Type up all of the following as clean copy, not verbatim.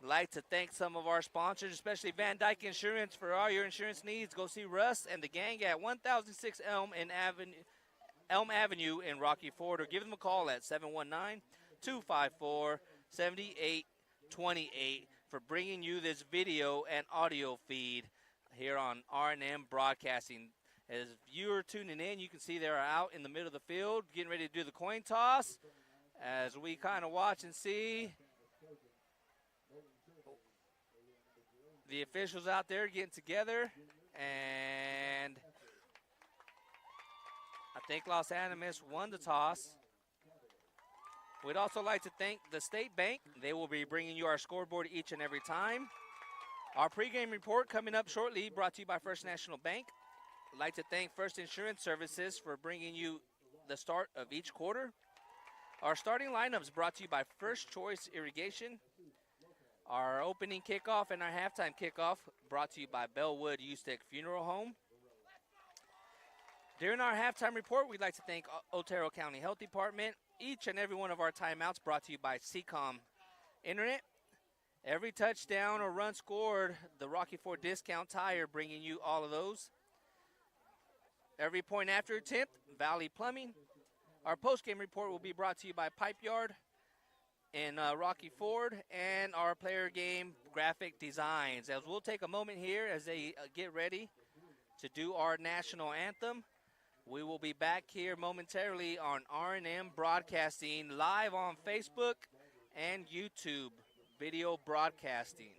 Like to thank some of our sponsors, especially Van Dyke Insurance for all your insurance needs. Go see Russ and the gang at 1006 Elm Avenue in Rocky Ford, or give them a call at 719-254-7828 for bringing you this video and audio feed here on R&M Broadcasting. As you're tuning in, you can see they're out in the middle of the field getting ready to do the coin toss as we kind of watch and see the officials out there getting together. And I think Los Animas won the toss. We'd also like to thank the State Bank. They will be bringing you our scoreboard each and every time. Our pregame report coming up shortly, brought to you by First National Bank. I'd like to thank First Insurance Services for bringing you the start of each quarter. Our starting lineups brought to you by First Choice Irrigation. Our opening kickoff and our halftime kickoff brought to you by Bellwood Ustick Funeral Home. During our halftime report, we'd like to thank Otero County Health Department. Each and every one of our timeouts brought to you by Seacom Internet. Every touchdown or run scored, the Rocky Ford Discount Tire bringing you all of those. Every point after attempt, Valley Plumbing. Our postgame report will be brought to you by Pipe Yard in Rocky Ford, and our player game graphic designs. As we'll take a moment here as they get ready to do our national anthem. We will be back here momentarily on R&M Broadcasting, live on Facebook and YouTube, video broadcasting.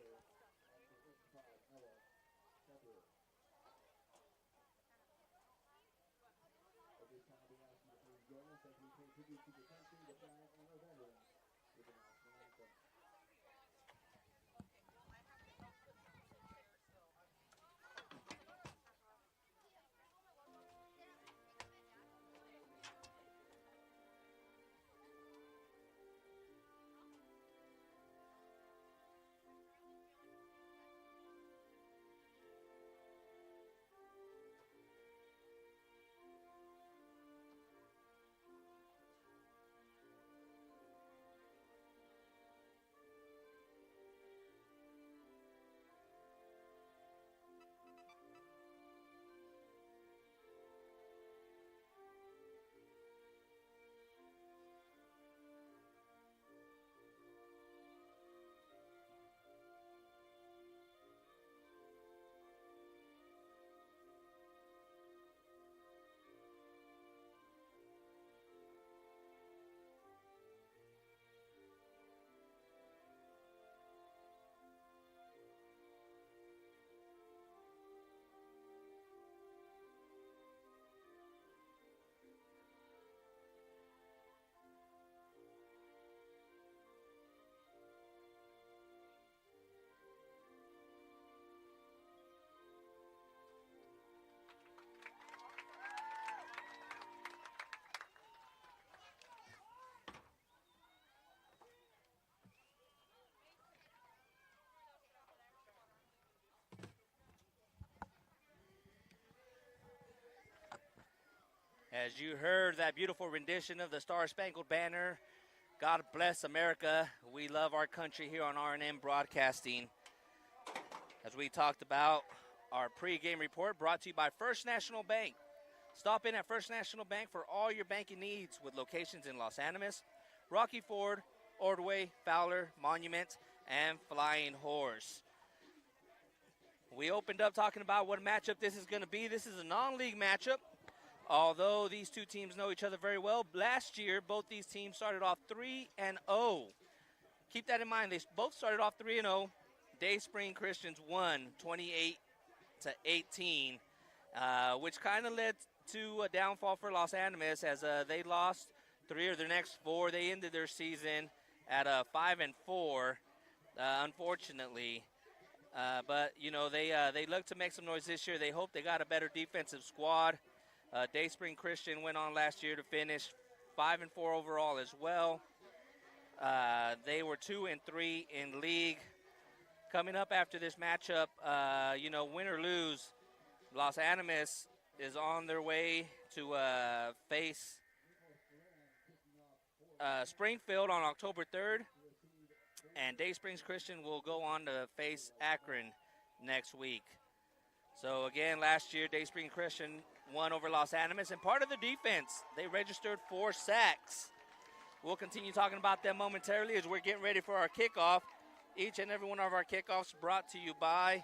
As you heard that beautiful rendition of the Star Spangled Banner, God bless America. We love our country here on R&M Broadcasting. As we talked about, our pregame report brought to you by First National Bank. Stop in at First National Bank for all your banking needs with locations in Los Animas, Rocky Ford, Ordway, Fowler, Monument, and Flying Horse. We opened up talking about what matchup this is going to be. This is a non-league matchup. Although these two teams know each other very well, last year both these teams started off 3-0. Keep that in mind. They both started off 3-0. Day Spring Christians won 28-18, which kind of led to a downfall for Los Animas as they lost 3 of their next 4. They ended their season at 5-4, unfortunately. But you know they look to make some noise this year. They hope they got a better defensive squad. Day Spring Christian went on last year to finish 5-4 overall as well. They were 2-3 in league. Coming up after this matchup, win or lose, Los Animas is on their way to face Springfield on October 3rd. and Day Springs Christian will go on to face Akron next week. So again, last year, Day Springs Christian won over Los Animas, and part of the defense, they registered 4 sacks. We'll continue talking about them momentarily as we're getting ready for our kickoff. Each and every one of our kickoffs brought to you by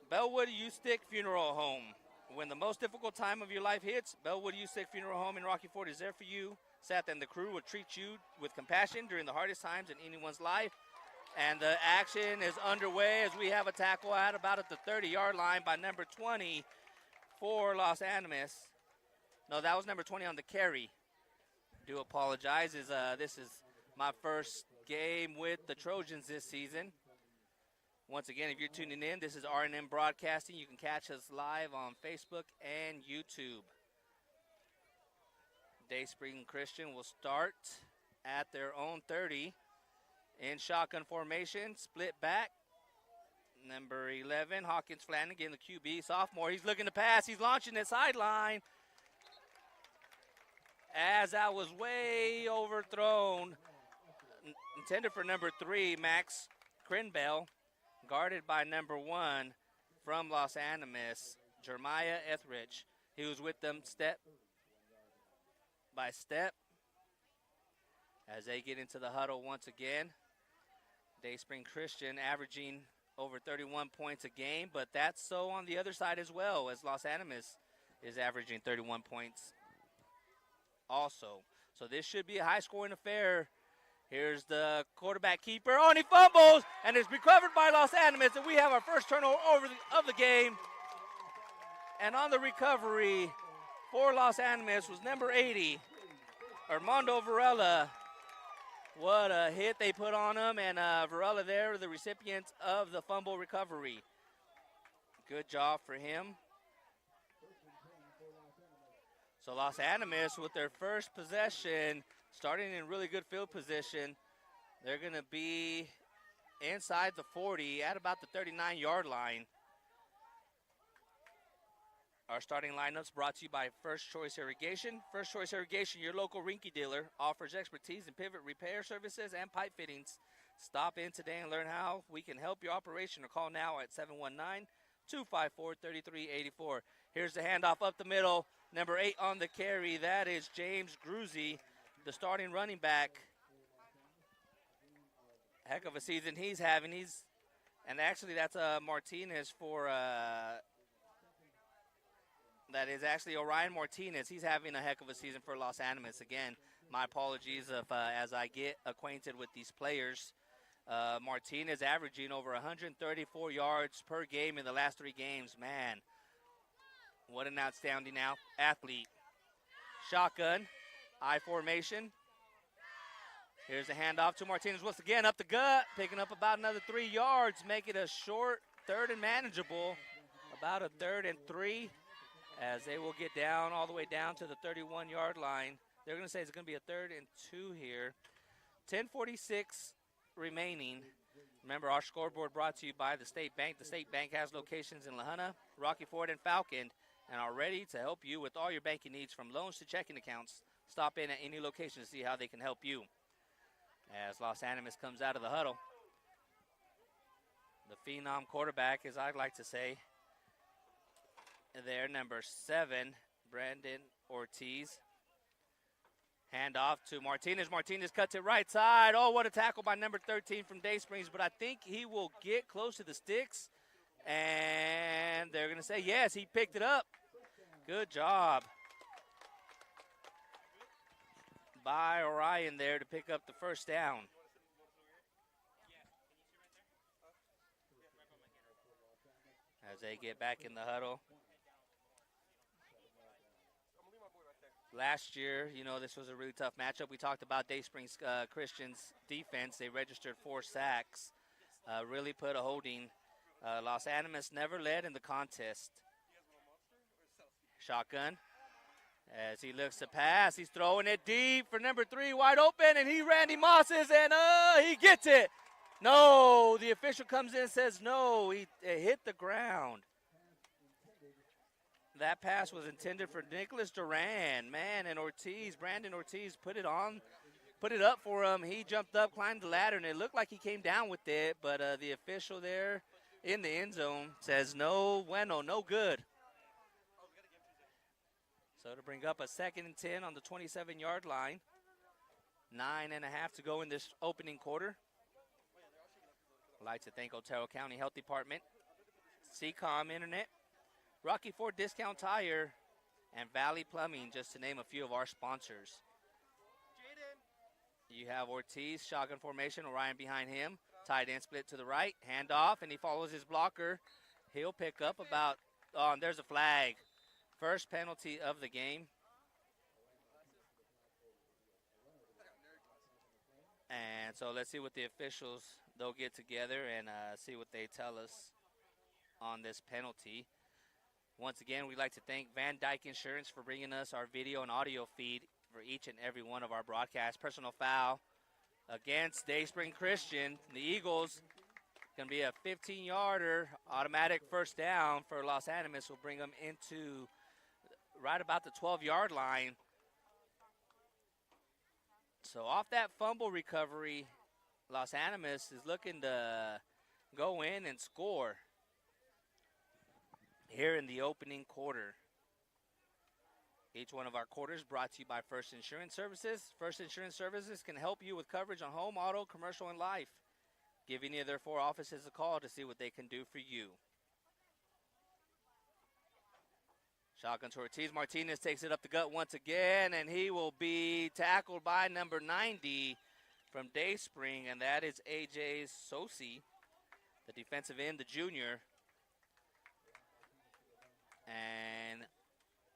Bellwood Youth Stick Funeral Home. When the most difficult time of your life hits, Bellwood Youth Stick Funeral Home in Rocky Ford is there for you. Seth and the crew will treat you with compassion during the hardest times in anyone's life. And the action is underway as we have a tackle at about at the 30-yard line by number 20 for Los Animas. No, that was number 20 on the carry. Do apologize. This is my first game with the Trojans this season. Once again, if you're tuning in, this is R&M Broadcasting. You can catch us live on Facebook and YouTube. Day Spring Christian will start at their own 30 in shotgun formation, split back. Number 11, Hawkins Flanagan, the QB, sophomore. He's looking to pass. He's launching it sideline. As that was way overthrown. Intended for number 3, Max Crinbell, guarded by number 1 from Los Animas, Jeremiah Etheridge. He was with them step by step as they get into the huddle once again. Day Spring Christian averaging over 31 points a game, but that's so on the other side as well, as Los Animas is averaging 31 points also. So this should be a high-scoring affair. Here's the quarterback keeper. Oh, and he fumbles, and it's recovered by Los Animas, and we have our first turnover of the game. And on the recovery for Los Animas was number 80, Armando Varela. What a hit they put on him, and Varela there, the recipient of the fumble recovery. Good job for him. So Los Animas with their first possession, starting in really good field position. They're going to be inside the 40 at about the 39-yard line. Our starting lineups brought to you by First Choice Irrigation. First Choice Irrigation, your local Rinky dealer, offers expertise in pivot repair services and pipe fittings. Stop in today and learn how we can help your operation, or call now at 719-254-3384. Here's the handoff up the middle. Number 8 on the carry, that is James Gruzy, the starting running back. Heck of a season he's having. And actually that's Martinez for, that is actually Orion Martinez. He's having a heck of a season for Los Animas. Again, my apologies as I get acquainted with these players. Martinez averaging over 134 yards per game in the last 3 games. Man, what an outstanding athlete. Shotgun, I formation. Here's the handoff to Martinez once again, up the gut, picking up about another 3 yards, make it a short 3rd and manageable, about a 3rd and 3, as they will get down all the way down to the 31-yard line. They're going to say it's going to be a 3rd and 2 here. 10:46 remaining. Remember, our scoreboard brought to you by the State Bank. The State Bank has locations in La Junta, Rocky Ford, and Falcon, and are ready to help you with all your banking needs, from loans to checking accounts. Stop in at any location to see how they can help you. As Los Animas comes out of the huddle, the phenom quarterback, as I'd like to say, there, number 7, Brandon Ortiz. Handoff to Martinez. Martinez cuts it right side. Oh, what a tackle by number 13 from Day Springs, but I think he will get close to the sticks. And they're going to say, yes, he picked it up. Good job by Orion there to pick up the first down. As they get back in the huddle. Last year, this was a really tough matchup. We talked about Day Springs Christian's defense. They registered 4 sacks, really put a holding. Los Animas never led in the contest. Shotgun. As he looks to pass, he's throwing it deep for number 3, wide open, and Randy Mosses, and he gets it. No, the official comes in and says no. It hit the ground. That pass was intended for Nicholas Duran. Man, and Brandon Ortiz put it on put it up for him. He jumped up, climbed the ladder, and it looked like he came down with it. But the official there in the end zone says no bueno, no good. So to bring up a 2nd and 10 on the 27-yard line. 9.5 to go in this opening quarter. I'd like to thank Otero County Health Department, CCOM Internet, Rocky Ford Discount Tire, and Valley Plumbing, just to name a few of our sponsors. You have Ortiz, shotgun formation, Orion behind him. Tight end split to the right, handoff, and he follows his blocker. He'll pick up about, and there's a flag. First penalty of the game. And so let's see what the officials, they'll get together and see what they tell us on this penalty. Once again, we'd like to thank Van Dyke Insurance for bringing us our video and audio feed for each and every one of our broadcasts. Personal foul against Dayspring Christian. The Eagles, going to be a 15-yarder, automatic first down for Los Animas. Will bring them into right about the 12-yard line. So off that fumble recovery, Los Animas is looking to go in and score here in the opening quarter. Each one of our quarters brought to you by First Insurance Services. First Insurance Services can help you with coverage on home, auto, commercial, and life. Give any of their 4 offices a call to see what they can do for you. Shotgun to Ortiz. Martinez takes it up the gut once again, and he will be tackled by number 90 from Dayspring, and that is A.J. Sosi, the defensive end, the junior. And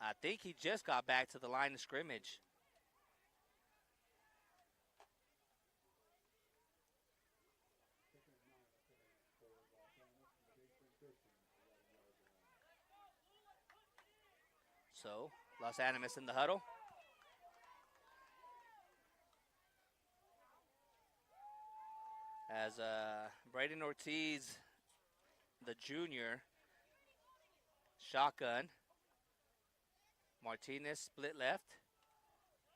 I think he just got back to the line of scrimmage. So, Los Animas in the huddle. As Braden Ortiz, the junior, shotgun. Martinez split left.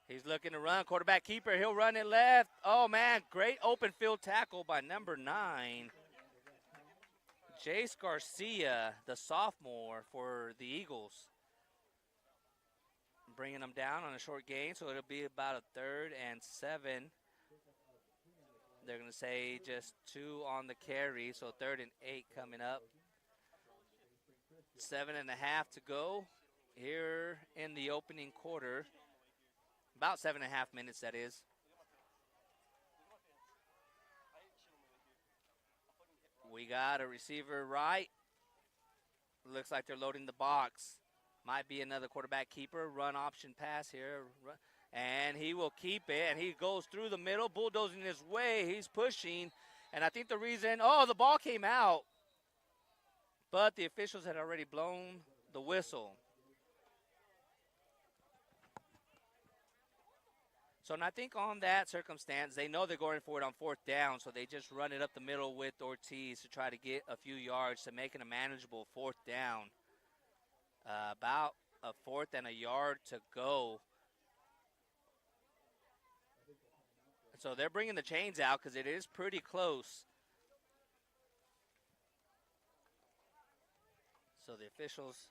He's looking to run. Quarterback keeper, he'll run it left. Oh, man, great open field tackle by number 9. Jace Garcia, the sophomore for the Eagles. Bringing them down on a short gain, so it'll be about a 3rd and 7. They're going to say just 2 on the carry, so 3rd and 8 coming up. 7.5 to go here in the opening quarter. About 7.5 minutes, that is. We got a receiver right. Looks like they're loading the box. Might be another quarterback keeper. Run option pass here. And he will keep it. And he goes through the middle, bulldozing his way. He's pushing. And I think the reason, the ball came out. But the officials had already blown the whistle. So, and I think on that circumstance, they know they're going for it on 4th down. So they just run it up the middle with Ortiz to try to get a few yards to make it a manageable 4th down. About a 4th and a yard to go. So they're bringing the chains out because it is pretty close. So the officials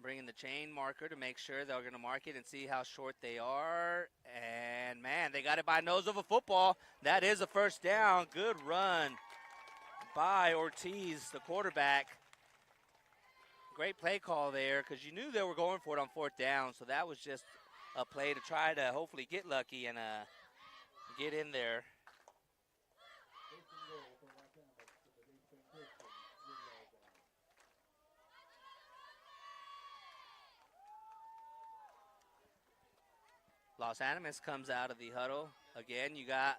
bringing the chain marker to make sure they're going to mark it and see how short they are. And, man, they got it by nose of a football. That is a 1st down. Good run by Ortiz, the quarterback. Great play call there because you knew they were going for it on 4th down. So that was just a play to try to hopefully get lucky and get in there. Los Animas comes out of the huddle. Again, you got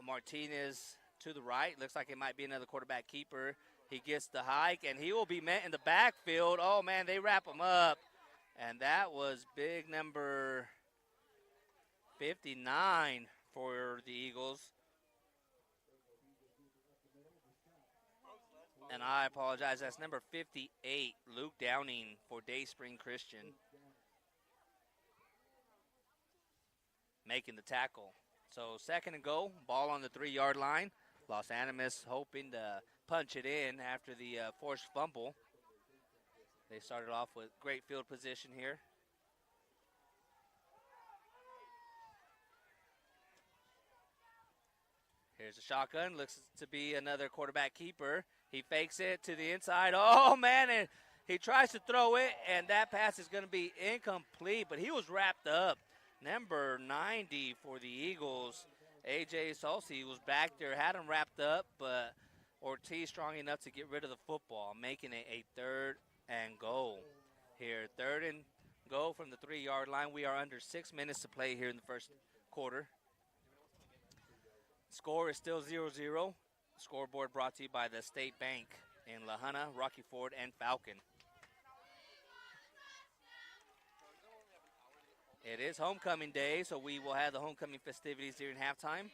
Martinez to the right. Looks like it might be another quarterback keeper. He gets the hike, and he will be met in the backfield. Oh, man, they wrap him up. And that was big number 59 for the Eagles. And I apologize, that's number 58, Luke Downing for Dayspring Christian. making the tackle. So 2nd and goal, ball on the 3-yard line. Los Animas hoping to punch it in after the forced fumble. They started off with great field position here. Here's a shotgun. Looks to be another quarterback keeper. He fakes it to the inside. Oh, man, and he tries to throw it, and that pass is going to be incomplete, but he was wrapped up. Number 90 for the Eagles, A.J. Salsi, was back there, had him wrapped up, but Ortiz strong enough to get rid of the football, making it a 3rd and goal. Here, 3rd and goal from the 3-yard line. We are under 6 minutes to play here in the first quarter. Score is still 0-0. Scoreboard brought to you by the State Bank in La Junta, Rocky Ford, and Falcon. It is homecoming day, so we will have the homecoming festivities during halftime.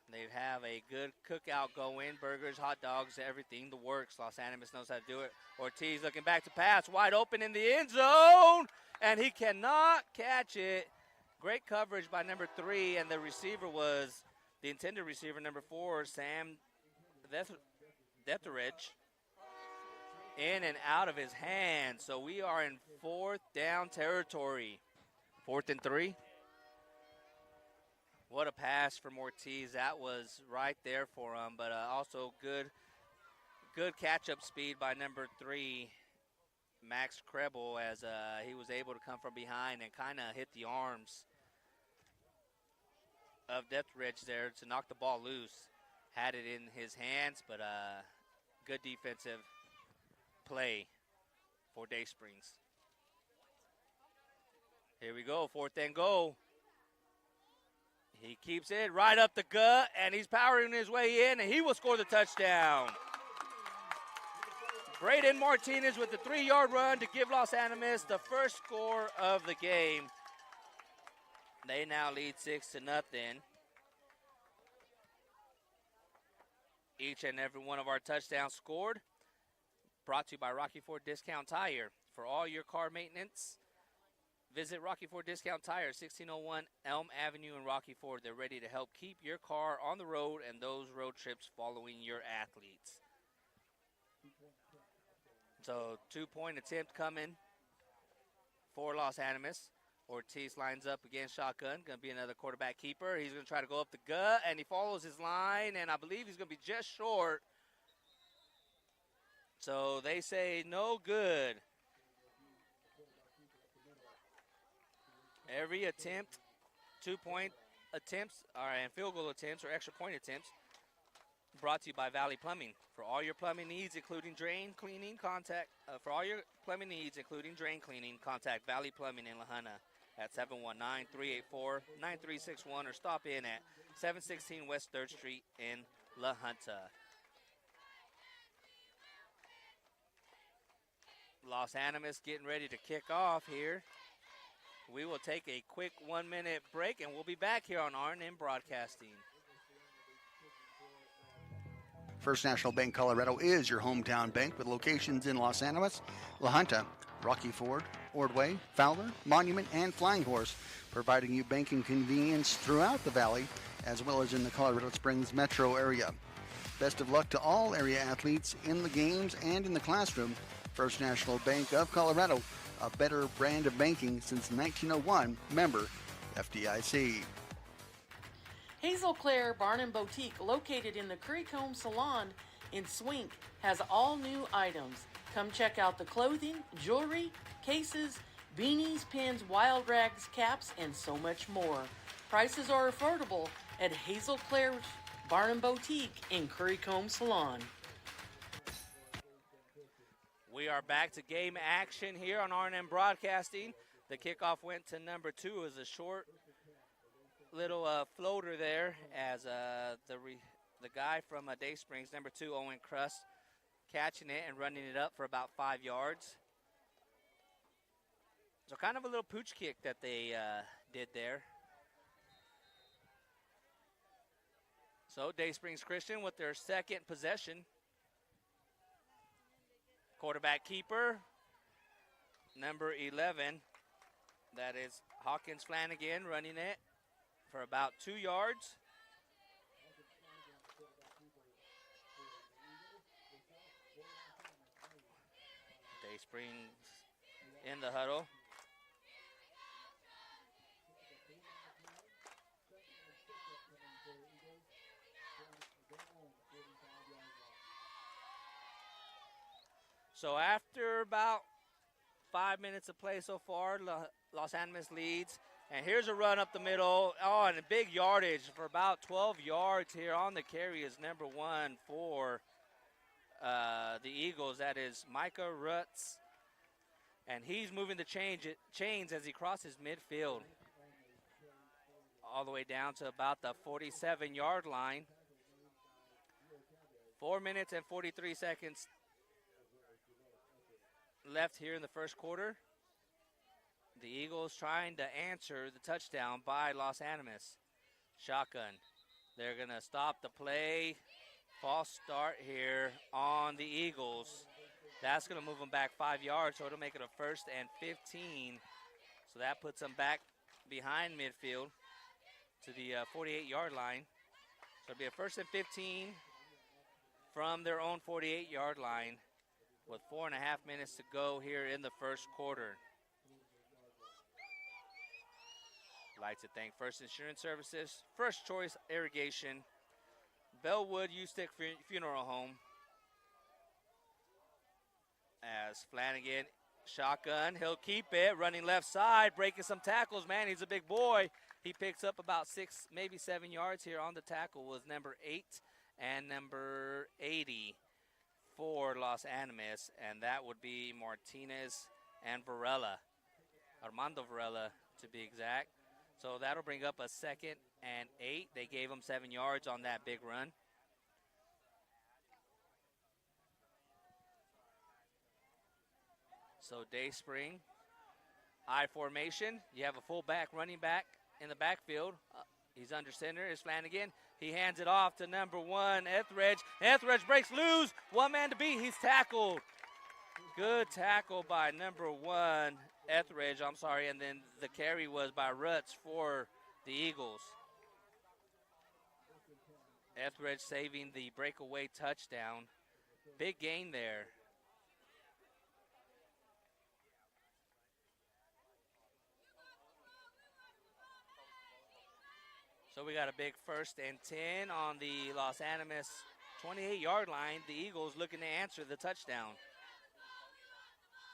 They have a good cookout going, burgers, hot dogs, everything, the works. Los Animas knows how to do it. Ortiz looking back to pass, wide open in the end zone, and he cannot catch it. Great coverage by number 3, and the receiver was the intended receiver, number 4, Sam Detheridge. In and out of his hands. So we are in 4th down territory. 4th and 3. What a pass from Ortiz. That was right there for him, but also good catch-up speed by number 3, Max Krebel, as he was able to come from behind and kind of hit the arms of Deathridge there to knock the ball loose. Had it in his hands, but good defensive play for Daysprings. Here we go, 4th and goal. He keeps it right up the gut, and he's powering his way in, and he will score the touchdown. Braden Martinez with the 3-yard run to give Los Animas the first score of the game. They now lead 6-0. Each and every one of our touchdowns scored. Brought to you by Rocky Ford Discount Tire. For all your car maintenance, visit Rocky Ford Discount Tire, 1601 Elm Avenue in Rocky Ford. They're ready to help keep your car on the road and those road trips following your athletes. So 2-point attempt coming for Los Animas. Ortiz lines up against shotgun. Going to be another quarterback keeper. He's going to try to go up the gut, and he follows his line, and I believe he's going to be just short. So they say no good. Every attempt, 2-point attempts, and field goal attempts or extra point attempts, brought to you by Valley Plumbing. For all your plumbing needs, including drain cleaning, contact Valley Plumbing in La Junta at 719-384-9361 or stop in at 716 West 3rd Street in La Junta. Los Animas getting ready to kick off here. We will take a quick 1-minute break, and we'll be back here on R&M Broadcasting. First National Bank Colorado is your hometown bank with locations in Los Animas, La Junta, Rocky Ford, Ordway, Fowler, Monument, and Flying Horse, providing you banking convenience throughout the valley as well as in the Colorado Springs metro area. Best of luck to all area athletes in the games and in the classroom. First National Bank of Colorado, a better brand of banking since 1901, member FDIC. Hazel Claire Barn and Boutique, located in the Currycomb Salon in Swink, has all new items. Come check out the clothing, jewelry, cases, beanies, pins, wild rags, caps, and so much more. Prices are affordable at Hazel Claire Barn and Boutique in Currycomb Salon. We are back to game action here on R&M Broadcasting. The kickoff went to number 2. It was a short little floater there as the guy from Daysprings, number 2, Owen Crust, catching it and running it up for about 5 yards. So kind of a little pooch kick that they did there. So Daysprings Christian with their second possession. Quarterback keeper, number 11, that is Hawkins Flanagan running it for about 2 yards. Springs in the huddle. So after about 5 minutes of play so far, Los Animas leads. And here's a run up the middle. Oh, and a big yardage for about 12 yards here on the carry is number 1 for the Eagles. That is Micah Rutz. And he's moving the chains as he crosses midfield. All the way down to about the 47-yard line. 4 minutes and 43 seconds left here in the first quarter. The Eagles trying to answer the touchdown by Los Animas. Shotgun. They're going to stop the play. False start here on the Eagles. That's going to move them back 5 yards, so it'll make it a 1st and 15. So that puts them back behind midfield to the 48-yard line. So it'll be a 1st and 15 from their own 48-yard line with 4.5 minutes to go here in the first quarter. I'd like to thank First Insurance Services, First Choice Irrigation, Bellwood U-Stick Funeral Home, as Flanagan, shotgun, he'll keep it, running left side, breaking some tackles. Man, he's a big boy. He picks up about 6, maybe 7 yards here on the tackle with number 8 and number 80 for Los Animas, and that would be Martinez and Varela, Armando Varela to be exact. So that'll bring up a 2nd and 8. They gave him 7 yards on that big run. So Dayspring, I formation. You have a fullback, running back in the backfield. He's under center is Flanagan. He hands it off to number 1, Etheridge. Etheridge breaks loose. 1 man to beat. He's tackled. Good tackle by number 1, Etheridge. I'm sorry. And then the carry was by Rutz for the Eagles. Etheridge saving the breakaway touchdown. Big gain there. So we got a big 1st and 10 on the Los Animas 28-yard line. The Eagles looking to answer the touchdown.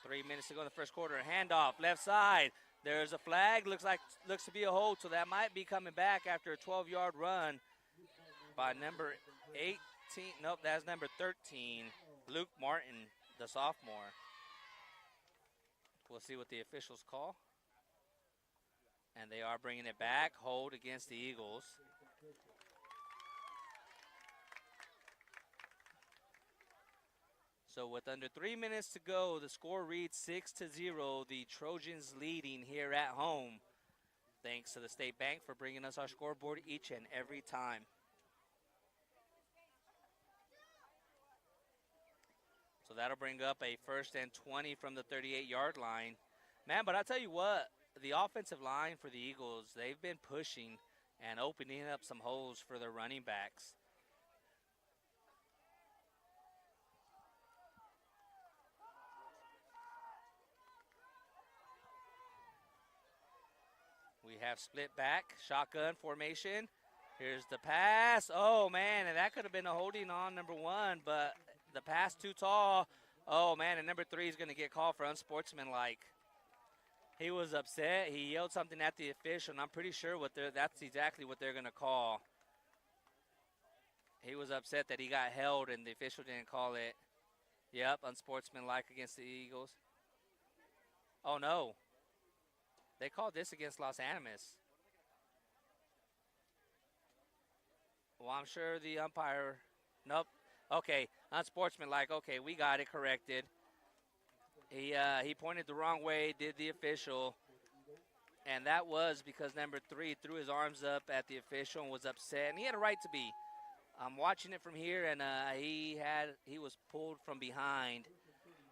3 minutes to go in the first quarter. Handoff, left side. There's a flag. Looks to be a hold, so that might be coming back after a 12-yard run by number 18. Nope, that's number 13, Luke Martin, the sophomore. We'll see what the officials call. And they are bringing it back. Hold against the Eagles. So with under 3 minutes to go, the score reads 6-0. The Trojans leading here at home. Thanks to the State Bank for bringing us our scoreboard each and every time. So that'll bring up a 1st and 20 from the 38-yard line. Man, but I tell you what. The offensive line for the Eagles, they've been pushing and opening up some holes for their running backs. We have split back, shotgun formation. Here's the pass. Oh, man, and that could have been a holding on number 1, but the pass too tall. Oh, man, and number 3 is going to get called for unsportsmanlike. He was upset. He yelled something at the official, and I'm pretty sure that's exactly what they're going to call. He was upset that he got held, and the official didn't call it. Yep, unsportsmanlike against the Eagles. Oh, no. They called this against Los Animas. Well, I'm sure the umpire. Nope. Okay, unsportsmanlike. Okay, we got it corrected. He pointed the wrong way, did the official, and that was because number 3 threw his arms up at the official and was upset, and he had a right to be. I'm watching it from here, and he was pulled from behind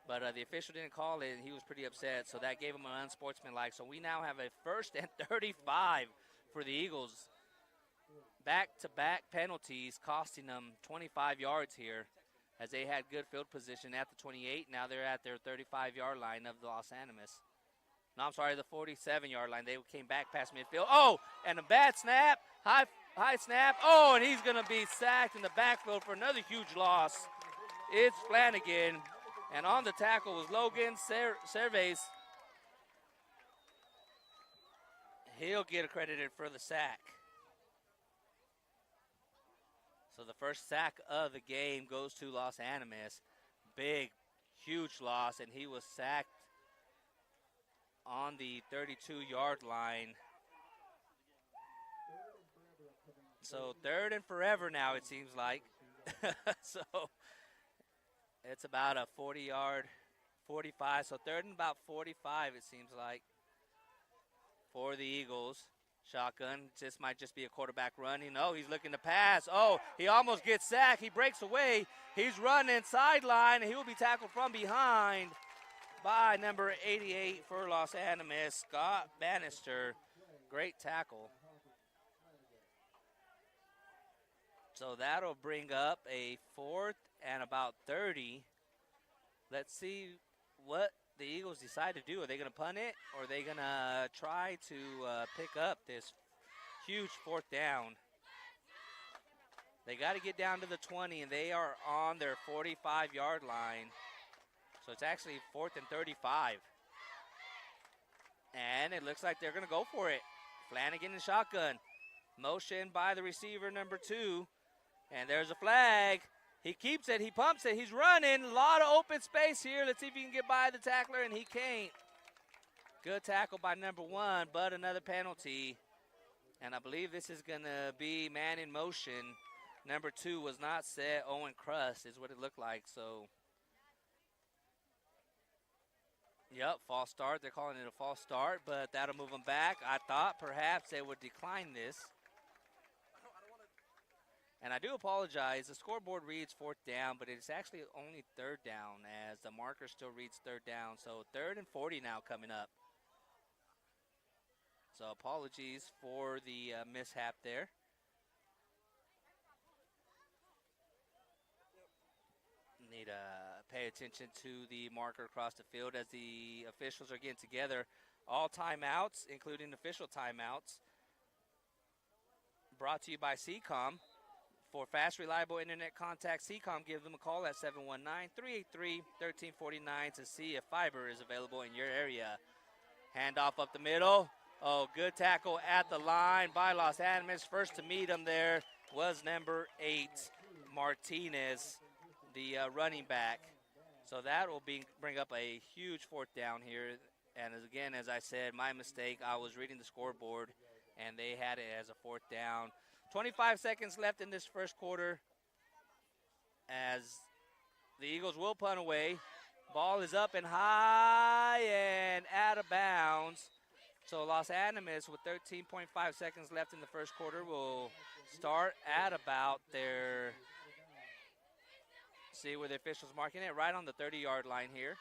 But the official didn't call it, and he was pretty upset, so that gave him an unsportsmanlike. So we now have a 1st and 35 for the Eagles. Back-to-back penalties costing them 25 yards here, as they had good field position at the 28. Now they're at their 35-yard line of the Los Animas. No, I'm sorry, the 47-yard line. They came back past midfield. Oh, and a bad snap, high snap. Oh, and he's going to be sacked in the backfield for another huge loss. It's Flanagan, and on the tackle was Logan Cervez. He'll get accredited for the sack. So the first sack of the game goes to Los Animas. Big, huge loss, and he was sacked on the 32-yard line. So 3rd and forever now, it seems like. So it's about a 40-yard, 45. So 3rd and about 45, it seems like, for the Eagles. Shotgun, this might just be a quarterback running. Oh, he's looking to pass. Oh, he almost gets sacked. He breaks away. He's running sideline, and he will be tackled from behind by number 88 for Los Animas, Scott Bannister. Great tackle. So that'll bring up a 4th and about 30. Let's see what the Eagles decide to do. Are they going to punt it, or are they going to try to pick up this huge 4th down? They got to get down to the 20, and they are on their 45-yard line. So it's actually 4th and 35. And it looks like they're going to go for it. Flanagan and shotgun. Motion by the receiver, number 2. And there's a flag. He keeps it. He pumps it. He's running. A lot of open space here. Let's see if he can get by the tackler, and he can't. Good tackle by number 1, but another penalty. And I believe this is going to be man in motion. Number 2 was not set. Owen Crust is what it looked like. So, yep, false start. They're calling it a false start, but that'll move them back. I thought perhaps they would decline this. And I do apologize. The scoreboard reads 4th down, but it's actually only 3rd down, as the marker still reads 3rd down. So 3rd and 40 now coming up. So apologies for the mishap there. Need to pay attention to the marker across the field as the officials are getting together. All timeouts, including official timeouts, brought to you by CCOM. For fast, reliable internet contact, CCOM, give them a call at 719-383-1349 to see if fiber is available in your area. Handoff up the middle. Oh, good tackle at the line by Los Animas. First to meet him there was number 8, Martinez, the running back. So that will bring up a huge 4th down here. And again, as I said, my mistake. I was reading the scoreboard, and they had it as a 4th down. 25 seconds left in this first quarter, as the Eagles will punt away. Ball is up and high and out of bounds. So Los Animas, with 13.5 seconds left in the first quarter, will start at about their, see where the official's marking it, right on the 30-yard line here.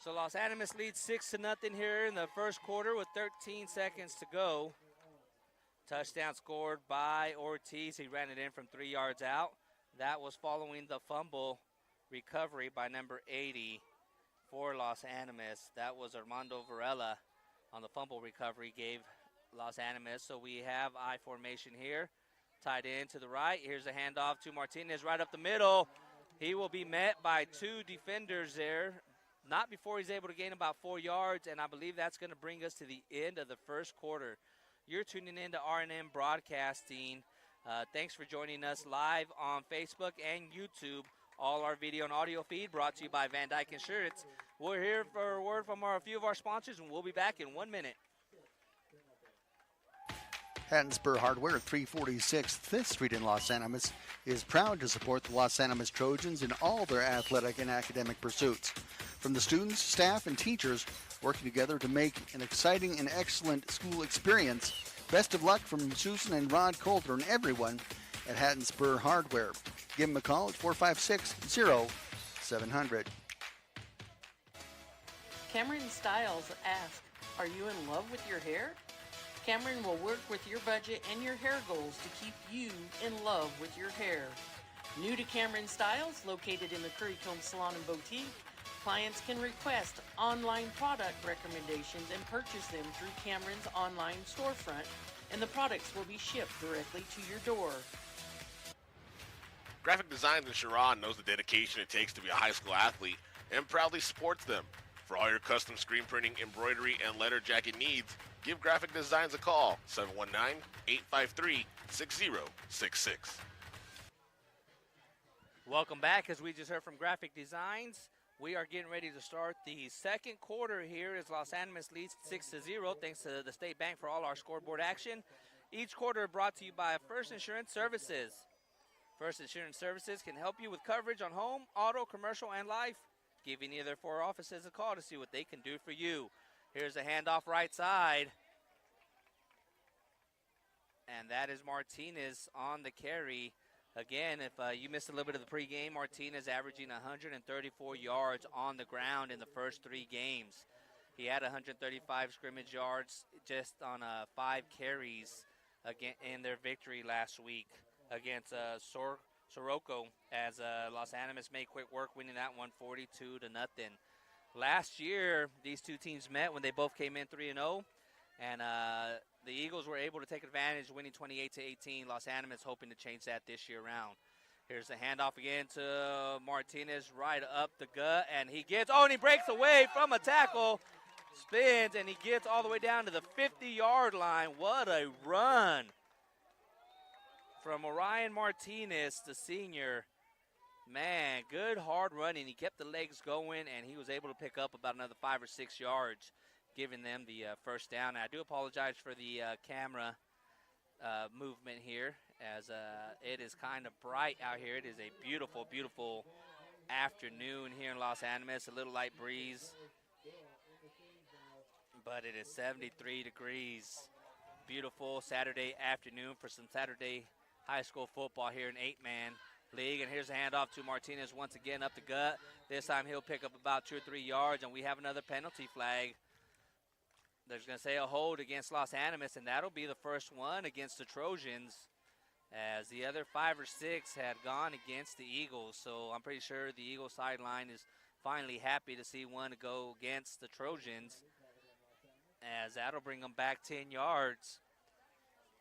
So Los Animas leads 6-0 here in the first quarter with 13 seconds to go. Touchdown scored by Ortiz. He ran it in from 3 yards out. That was following the fumble recovery by number 80 for Los Animas. That was Armando Varela on the fumble recovery, gave Los Animas. So we have I formation here. Tied in to the right. Here's a handoff to Martinez right up the middle. He will be met by 2 defenders there. Not before he's able to gain about 4 yards, and I believe that's going to bring us to the end of the first quarter. You're tuning in to RNM Broadcasting. Thanks for joining us live on Facebook and YouTube. All our video and audio feed brought to you by Van Dyke Insurance. We're here for a word from a few of our sponsors, and we'll be back in 1 minute. Hattiesburg Hardware at 346 5th Street in Los Animas is proud to support the Los Animas Trojans in all their athletic and academic pursuits. From the students, staff, and teachers working together to make an exciting and excellent school experience, Best of luck from Susan and Rod Coulter and everyone at Hatton Spur Hardware. Give them a call at 456-0700. Cameron Styles asks, are you in love with your hair? Cameron will work with your budget and your hair goals to keep you in love with your hair. New to Cameron Styles, located in the Currycomb Salon and Boutique, clients can request online product recommendations and purchase them through Cameron's online storefront, and the products will be shipped directly to your door. Graphic Designs in Sharon knows the dedication it takes to be a high school athlete and proudly supports them. For all your custom screen printing, embroidery, and letter jacket needs, give Graphic Designs a call, 719-853-6066. Welcome back. As we just heard from Graphic Designs, we are getting ready to start the second quarter here as Los Animas leads 6-0 thanks to the State Bank for all our scoreboard action. Each quarter brought to you by First Insurance Services. First Insurance Services can help you with coverage on home, auto, commercial, and life. Give any of their 4 offices a call to see what they can do for you. Here's a handoff right side. And that is Martinez on the carry. Again, if you missed a little bit of the pregame, Martinez averaging 134 yards on the ground in the first 3 games. He had 135 scrimmage yards just on 5 carries again in their victory last week against Soroco, as Los Animas made quick work winning that one 42-0. Last year, these two teams met when they both came in 3-0, and the Eagles were able to take advantage, winning 28-18. Los Animas hoping to change that this year around. Here's the handoff again to Martinez, right up the gut, and he breaks away from a tackle, spins, and he gets all the way down to the 50-yard line. What a run from Orion Martinez, the senior. Man, good hard running. He kept the legs going, and he was able to pick up about another 5 or 6 yards, giving them the first down. And I do apologize for the camera movement here, as it is kind of bright out here. It is a beautiful, beautiful afternoon here in Los Animas. A little light breeze, but it is 73 degrees. Beautiful Saturday afternoon for some Saturday high school football here in 8-man league. And here's a handoff to Martinez once again up the gut. This time he'll pick up about 2 or 3 yards, and we have another penalty flag. There's going to say a hold against Los Animas, and that'll be the first one against the Trojans, as the other 5 or 6 had gone against the Eagles. So I'm pretty sure the Eagles sideline is finally happy to see one go against the Trojans, as that'll bring them back 10 yards.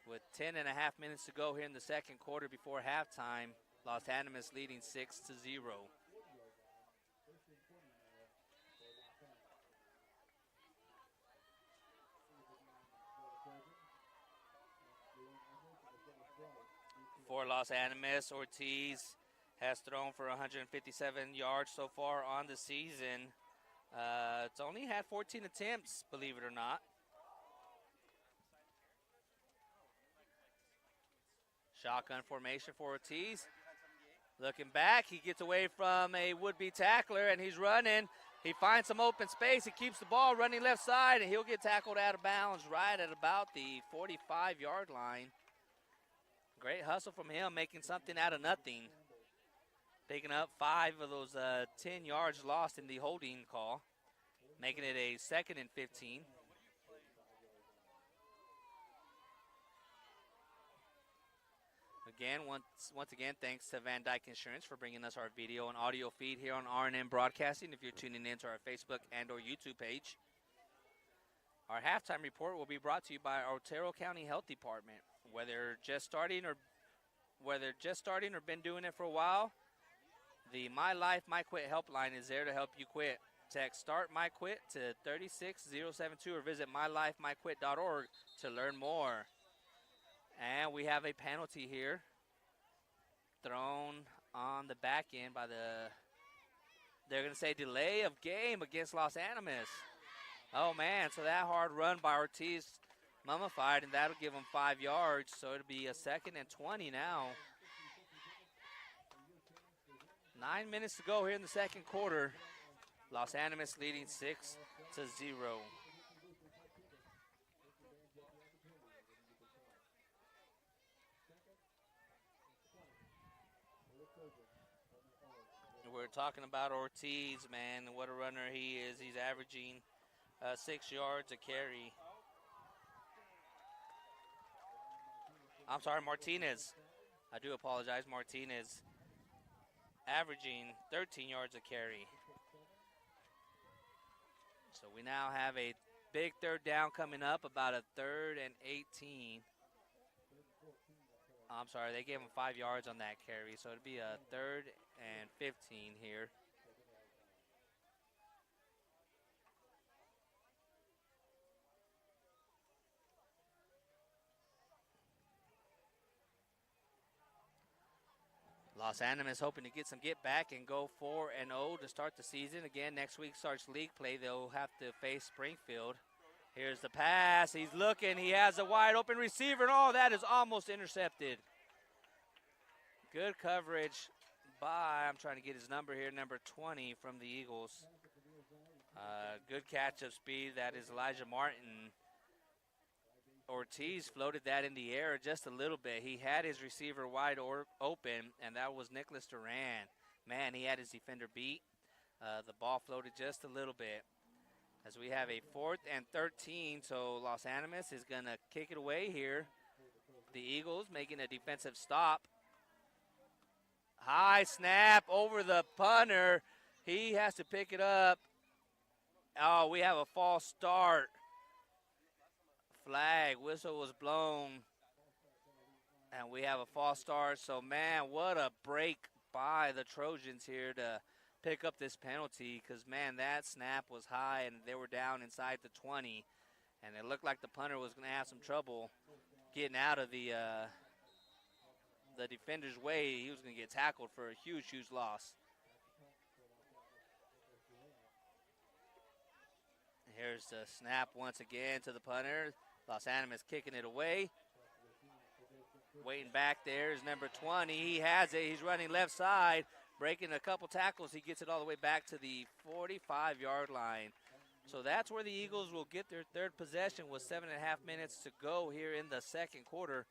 With 10 and a half minutes to go here in the second quarter before halftime, Los Animas leading 6-0. For Los Animas, Ortiz has thrown for 157 yards so far on the season. It's only had 14 attempts, believe it or not. Shotgun formation for Ortiz. Looking back, he gets away from a would-be tackler, and he's running. He finds some open space. He keeps the ball running left side, and he'll get tackled out of bounds right at about the 45-yard line. Great hustle from him, making something out of nothing. Picking up 5 of those 10 yards lost in the holding call, making it a 2nd and 15. Again, once again, thanks to Van Dyke Insurance for bringing us our video and audio feed here on R&M Broadcasting, if you're tuning in to our Facebook and or YouTube page. Our halftime report will be brought to you by our Otero County Health Department. Whether just starting or been doing it for a while, the My Life, My Quit helpline is there to help you quit. Text Start My Quit to 36072 or visit mylifemyquit.org to learn more. And we have a penalty here thrown on the back end by they're going to say delay of game against Los Animas. Oh, man, so that hard run by Ortiz mummified, and that'll give him 5 yards. So it'll be a 2nd and 20 now. 9 minutes to go here in the second quarter. Los Animas leading 6-0. we're talking about Ortiz, man, and what a runner he is. He's averaging 6 yards a carry. I'm sorry, Martinez. I do apologize, Martinez. Averaging 13 yards a carry. So we now have a big third down coming up, about a 3rd and 18. I'm sorry, they gave him 5 yards on that carry, so it'd be a 3rd and 15 here. Los Animas hoping to get some get back and go 4-0 to start the season. Again, next week starts league play. They'll have to face Springfield. Here's the pass. He's looking. He has a wide open receiver, and all that is almost intercepted. Good coverage by, I'm trying to get his number here, number 20 from the Eagles. Good catch of speed. That is Elijah Martin. Ortiz floated that in the air just a little bit. He had his receiver wide open, and that was Nicholas Duran. Man, he had his defender beat. The ball floated just a little bit. As we have a 4th and 13, so Los Animas is going to kick it away here. The Eagles making a defensive stop. High snap over the punter. He has to pick it up. Oh, we have a false start. Flag, whistle was blown. And we have a false start. So, man, what a break by the Trojans here to pick up this penalty. Because, man, that snap was high and they were down inside the 20. And it looked like the punter was going to have some trouble getting out of the defender's way. He was going to get tackled for a huge, huge loss. Here's the snap once again to the punter. Los Animas kicking it away. Waiting back there is number 20. He has it. He's running left side, breaking a couple tackles. He gets it all the way back to the 45-yard line. So that's where the Eagles will get their third possession with 7.5 minutes to go here in the second quarter.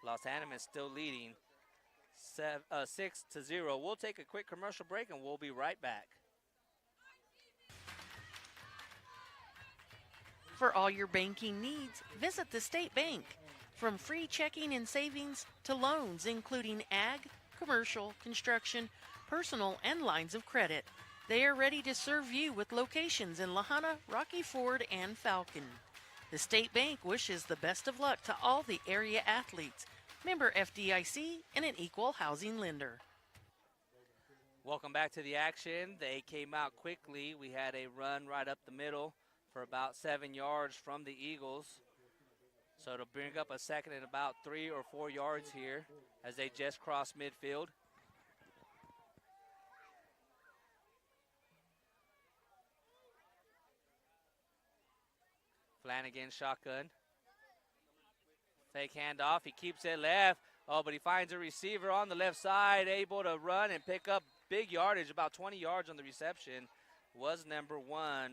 Los Animas still leading 6-0. We'll take a quick commercial break and we'll be right back. For all your banking needs, visit the State Bank. From free checking and savings to loans, including ag, commercial, construction, personal, and lines of credit. They are ready to serve you with locations in La Junta, Rocky Ford, and Falcon. The State Bank wishes the best of luck to all the area athletes. Member FDIC and an equal housing lender. Welcome back to the action. They came out quickly. We had a run right up the middle for about 7 yards from the Eagles. So it'll bring up a 2nd and about 3 or 4 yards here as they just cross midfield. Flanagan shotgun. Fake handoff. He keeps it left. Oh, but he finds a receiver on the left side, able to run and pick up big yardage, about 20 yards on the reception. Was number 1,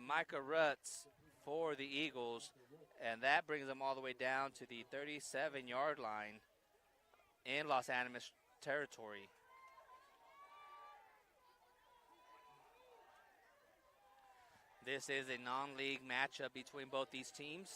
Micah Rutz for the Eagles. And that brings them all the way down to the 37-yard line in Los Animas territory. This is a non-league matchup between both these teams.